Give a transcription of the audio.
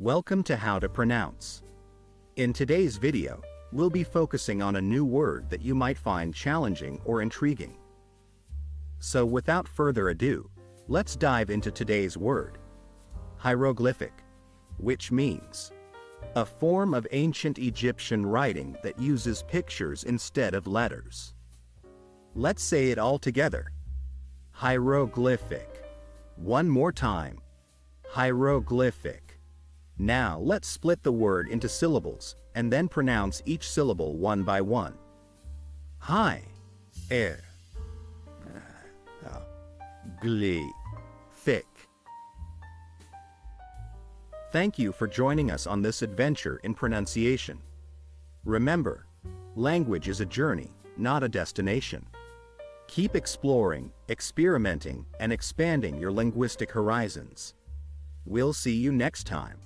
Welcome to How to Pronounce. In today's video, we'll be focusing on a new word that you might find challenging or intriguing. So without further ado, let's dive into today's word. Hieroglyphic, which means a form of ancient Egyptian writing that uses pictures instead of letters. Let's say it all together. Hieroglyphic. One more time. Hieroglyphic. Now let's split the word into syllables and then pronounce each syllable one by one. Glyphic. Thank you for joining us on this adventure in pronunciation. Remember, language is a journey, not a destination. Keep exploring, experimenting, and expanding your linguistic horizons. We'll see you next time.